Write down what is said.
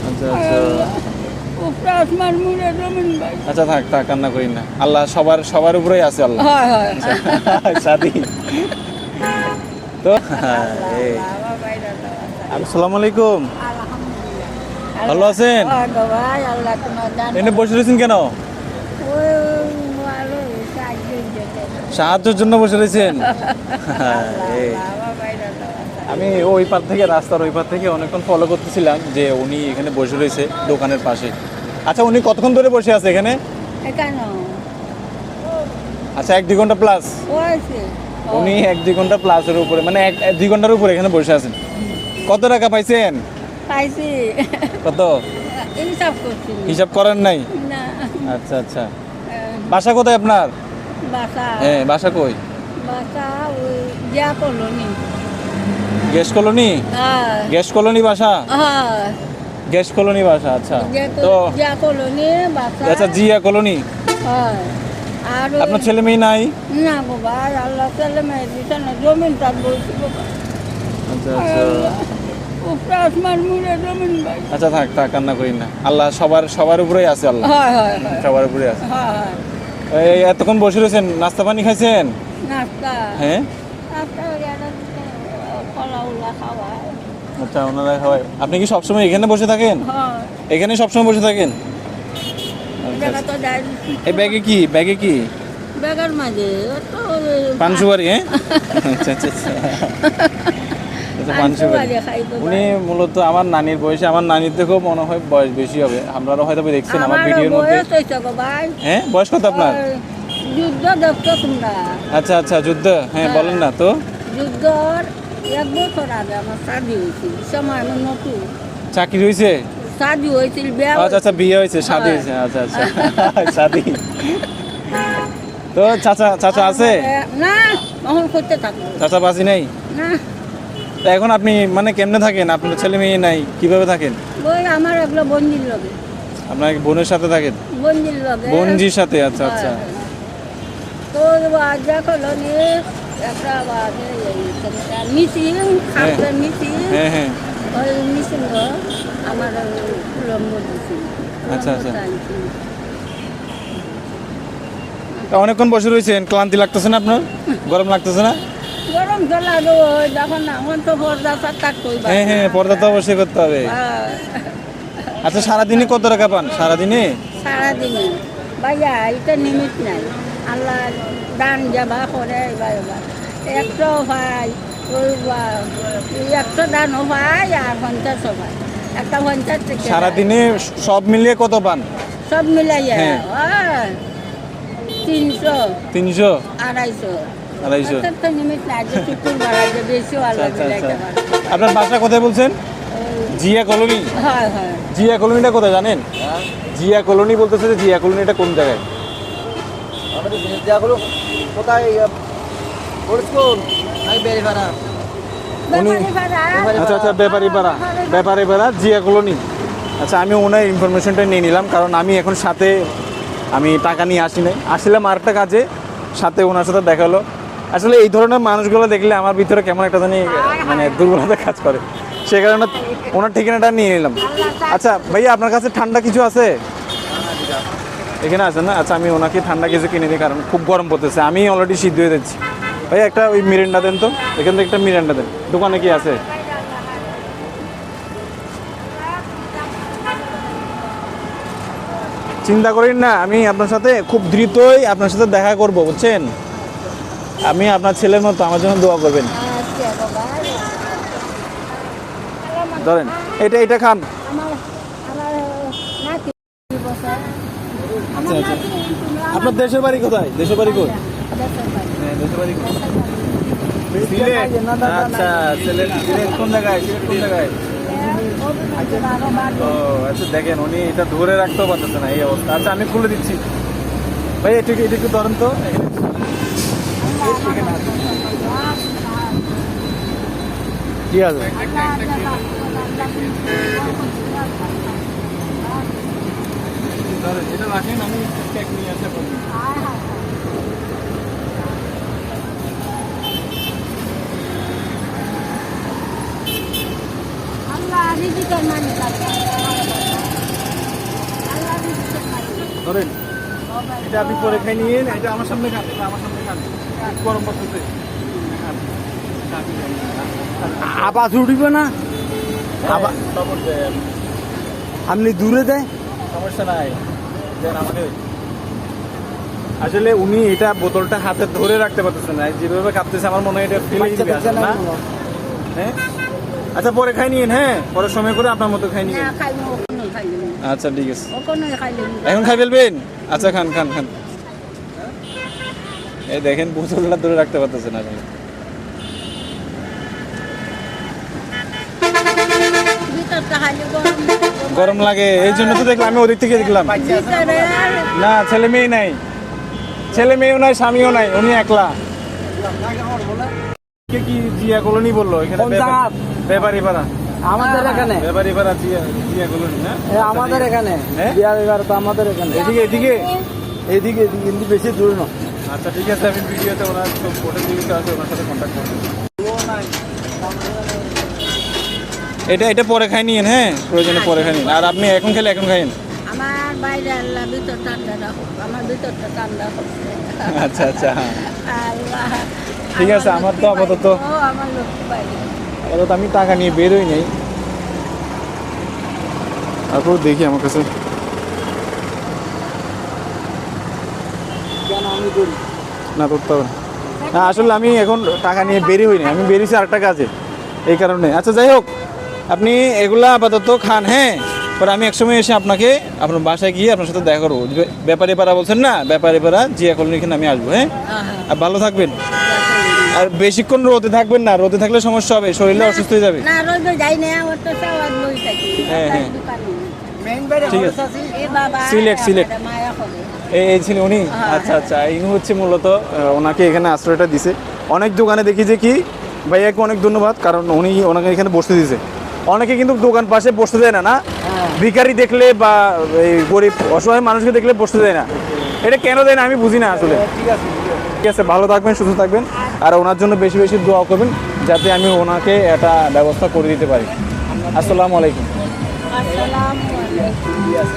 আচ্ছা আচ্ছা উপরে আসমান মুড়ে জমিন ভাই। আচ্ছা থাক থাক, কান্না করি না। আল্লাহ সবার সবার উপরেই আছে আল্লাহ। হয় হয় সাদি তো এই বাবা ভাইরা আসসালামু আলাইকুম, আলহামদুলিল্লাহ। ভালো আছেন? হয় গো ভাই, আল্লাহ তোমার দান এনে বসে রয়েছেন কেন? ওই ভালো সাহায্য দিতে। সাহায্যের জন্য বসে রয়েছেন? এই বাবা ভাইরা আমি ওই পার থেকে, রাস্তার ওই পার থেকে অনেকক্ষণ ফলো করতেছিলাম যে উনি এখানে বসে রয়েছে দোকানের পাশে। আচ্ছা উনি কতক্ষণ ধরে বসে আছে এখানে? এখানে আচ্ছা 1-2 ঘন্টা প্লাস। হয়েছে উনি 1-2 ঘন্টা প্লাসের উপরে, মানে 1-2 ঘন্টার উপরে এখানে বসে আছেন। কত টাকা পাইছেন? পাইছি, কত হিসাব করছি হিসাব করেন নাই? না। আচ্ছা আচ্ছা, বাসা কোথায় আপনার? বাসা হ্যাঁ বাসা কই? বাসা ওই জিয়া কলোনি। Gas colony? হ্যাঁ গ্যাস কলোনি বাসা? হ্যাঁ গ্যাস কলোনি বাসা, আচ্ছা। তো জিয়া কলোনি বাসা। আচ্ছা জিয়া কলোনি। হয় আর আপনার ছেলে মেয়ে নাই? না গো ভাই, আল্লাহ ছেলে মেয়ে দিছে না, জমিনটা বলছি বাবা। আচ্ছা আচ্ছা উপরে আসমান মুড়ে জমিন ভাই। আচ্ছা থাক থাক, কান্না করি না। আল্লাহ সবার সবার উপরেই আছে আল্লাহ। হয় হয় হয় সবার উপরেই আছে। হয় হয়। এই এতক্ষণ বসে রয়েছেন, নাস্তা পানি খাইছেন? নাস্তা হ্যাঁ নাস্তা কলা উলা খাওয়া। আচ্ছা ওনারা খাওয়ায়। আপনি কি সবসময় এখানে বসে থাকেন? হয় এখানে সবসময় বসে থাকেন? আচ্ছা, জায়গা আচ্ছা। তো যাই এই ব্যাগে কি, ব্যাগে কি? বেগার মাঝে তো পান সুপারি? হ্যাঁ আচ্ছা আচ্ছা আচ্ছা আচ্ছা, পান সুপারি। খাই তো উনি মূলত আমার নানির বয়সে, আমার নানির থেকেও মনে হয় বয়স বেশি হবে। আপনারা হয়তো দেখছেন আমার ভিডিওর মধ্যে। বয়স হয়েছে গো ভাই। হ্যাঁ বয়স কত আপনার? ওই যুদ্ধ দেখছো তোমরা? আচ্ছা আচ্ছা যুদ্ধ, হ্যাঁ বলেন না তো। যুদ্ধর 1 বছর আগে আমার শাদি হয়েছিল, সময় আমি নতুন চাকরি হয়েছে? শাদি হয়েছিল, বিয়া আচ্ছা আচ্ছা বিয়ে হয়েছে, শাদী হয়েছে, আচ্ছা আচ্ছা শাদী। তো চাচা চাচা আছে? না তখন করতে থাকবো চাচা বাসি নেই? না। তো এখন আপনি মানে কেমনে থাকেন? আপনার ছেলে মেয়ে নাই, কিভাবে থাকেন? ওই আমার এগুলো বঞ্জির লগে, আপনার বনের সাথে থাকেন? বঞ্জির লগে বোনজির সাথে, আচ্ছা আচ্ছা। তো দেখো নিয়ে একটা মিশিং খাপের মিশিং, হ্যাঁ হ্যাঁ ওই মিশিং আমার কুলম্ব দিছিল। আচ্ছা, আচ্ছা। তা অনেকক্ষণ বসে রয়েছেন, ক্লান্তি লাগতেছে না আপনার? গরম লাগতেছে না? গরম তো লাগে, ওই দেখো না আমার তো পর্দা সাত কইবা। হ্যাঁ হ্যাঁ পর্দা তো অবশ্যই করতে হবে। আচ্ছা সারাদিনে কত টাকা পান সারাদিনে? সারাদিনে ভাইয়া এটা নিমিট নাই, আল্লাহ দান যাবা করে এবার এবার 100 ভাই, ওই 100 দানও ভাই আর 50 ভাই, একটা 50 থেকে সারাদিনে সব মিলিয়ে কত পান? সব মিলাইয়া হ্যাঁ। 300 300 250 250। এটার তো নিমিট নাই, যে চুকুর বাড়াই যে বেশিও আল্লাহ আচ্ছা আচ্ছা। মিলাইতে পারে। আপনার বাসা কোথায় বলছেন? জিয়া কলোনি? হয় হয় জিয়া কলোনিটা কোথায় জানেন? জিয়া কলোনি বলতেছে যে জিয়া কলোনিটা কোন জায়গায়? আমাদের জিনিসগুলো কোথায় পড়ছুন আমি বেরিভাড়া ব্যাপারী ভাড়া। আচ্ছা আচ্ছা ব্যাপারী পাড়া, ব্যাপারী পাড়া জিয়া কলোনি। আচ্ছা আমি ওনার ইনফরমেশনটা নিয়ে নিলাম, কারণ আমি এখন সাথে আমি টাকা নিয়ে আসি নাই, আসছিলাম আরেকটা কাজে, সাথে ওনার সাথে দেখা হলো। আসলে এই ধরনের মানুষগুলো দেখলে আমার ভিতরে কেমন একটা জানি মানে দুর্বলতা কাজ করে, সে কারণে ওনার ঠিকানাটা নিয়ে নিলাম। আচ্ছা ভাইয়া আপনার কাছে ঠান্ডা কিছু আছে? এখানে আছে না? আচ্ছা আমি ওনাকে ঠান্ডা কিছু কিনে দিই, কারণ খুব গরম পড়তেছে, আমি অলরেডি সিদ্ধ হয়ে যাচ্ছি। ভাইয়া একটা ওই মিরিন্ডা দেন তো, এখান থেকে একটা মিরিন্ডা দেন। দোকানে কি আছে? চিন্তা করেন না, আমি আপনার সাথে খুব দ্রুতই আপনার সাথে দেখা করব, বুঝছেন? আমি আপনার ছেলের মতো, আমার জন্য দোয়া করবেন। আচ্ছা বাবা, ধরেন এটা এটা খান। আমার আমার নাতি বছর, আচ্ছা আচ্ছা। আপনার দেশের বাড়ি কোথায়? দেশের বাড়ি কোথায়? হ্যাঁ দেশের বাড়ি কোথায়? সিলেট। আচ্ছা সিলেট, সিলেট কোন জায়গায়? সিলেট কোন জায়গায়? ও আচ্ছা দেখেন উনি এটা ধরে রাখতেও পারতেছে না, এই অবস্থা। আচ্ছা আমি খুলে দিচ্ছি ভাই, এটা এটা একটু ধরেন তো। কি আছে? এটা রাখেন, আমি কেক নিয়ে আসা করবো। Allah, ini juga manis. ধরেন এটা আপনি পরে খাই নিয়ে এটা আমার সামনে খান, এটা আমার সামনে খান, গরম করতেছে। আবার উঠিবে না আবার খবর দেন, আপনি দূরে দেয় সমস্যা নাই, দেন আমাকে। আসলে উনি এটা বোতলটা হাতে ধরে রাখতে পারতেছেন না, যেভাবে কাঁপতেছে আমার মনে হয় এটা ফেলে দিবে আসলে না। হ্যাঁ আচ্ছা পরে খাই নিন, হ্যাঁ পরে সময় করে আপনার মতো খাই নিন। না খাইনি, ওখানে খাইনি, আচ্ছা ঠিক আছে, ওখানে খাইনি। এখন খাই ফেলবেন? আচ্ছা খান খান খান। এই দেখেন বোতলটা ধরে রাখতে পারতেছেন আসলে। ভিতরটা খালি গরম, গরম লাগে এই জন্য তো দেখলাম, আমি ওদিক থেকে দেখলাম। ভিতরে আর না ছেলে মেয়ে নাই, ছেলে মেয়েও নাই, স্বামীও নাই, উনি একলা। কে কি জিয়া কলোনি বললো এখানে? কোন জায়গা? ব্যাপারী পাড়া। আমাদের এখানে ব্যাপারী পাড়া জিয়া জিয়া কলোনি না? আমাদের এখানে হ্যাঁ? বিহার বিহার তো আমাদের এখানে এদিকে এদিকে। এইদিকে এদিকে কিন্তু বেশি দূর না আচ্ছা ঠিক আছে, আমি ভিডিওতে ওনার সব ফটো জীবিত আছে, ওনার সাথে কন্ট্যাক্ট করবো। এটা পরে খাই নিন, হ্যাঁ প্রয়োজনে পরে খাই নিন। আর আপনি এখন খেলে এখন খাইন। আমার বাইরে আল্লাহ ভিতর ঠান্ডা রাখো, আমার ভিতরটা ঠান্ডা করছে। আচ্ছা আচ্ছা হ্যাঁ আল্লাহ, ঠিক আছে, আমার তো আপাতত আমার লক্ষ্মী বাইরে। আপাতত আমি টাকা নিয়ে বেরোই নেই, তারপর দেখি আমার কাছে। কেন আমি করি না করতে হবে না। না আসলে আমি এখন টাকা নিয়ে বেরি হইনি, আমি বেরিয়েছি আরেকটা কাজে, এই কারণে। আচ্ছা যাই হোক, আপনি এগুলা আপাতত খান, হ্যাঁ পরে আমি একসময় এসে আপনাকে আপনার বাসায় গিয়ে আপনার সাথে দেখা করবো। ব্যাপারী পাড়া বলছেন না, ব্যাপারী পাড়া জিয়া কলোনি এখানে আমি আসবো, হ্যাঁ আর ভালো থাকবেন। আর বেশিক্ষণ রোদে থাকবেন না, রোদে থাকলে সমস্যা হবে, শরীরটা অসুস্থ হয়ে যাবে। না রোজ যাই না, আমার তো সবাই লই থাকি। হ্যাঁ, হ্যাঁ। দোকানে। মেইন বাইরে ঠিক খরচ আছে। আছে এ বাবা সিলেট, সিলেট। আমার মায়া করে। এই ছিল উনি? আচ্ছা আচ্ছা, ইনি হচ্ছে মূলত ওনাকে এখানে আশ্রয়টা দিছে। অনেক দোকানে দেখি যে কি, ভাইয়াকে অনেক ধন্যবাদ, কারণ উনি ওনাকে এখানে বসতে দিছে। অনেকে কিন্তু দোকান পাশে বসতে দেয় না, না ভিখারি দেখলে বা এই গরিব অসহায় মানুষকে দেখলে বসতে দেয় না, এটা কেন দেয় না আমি বুঝি না আসলে। ঠিক আছে, ভালো থাকবেন, সুস্থ থাকবেন, আর ওনার জন্য বেশি বেশি দোয়া করবেন যাতে আমি ওনাকে একটা ব্যবস্থা করে দিতে পারি। আসসালামু আলাইকুম। আসসালামু আলাইকুম।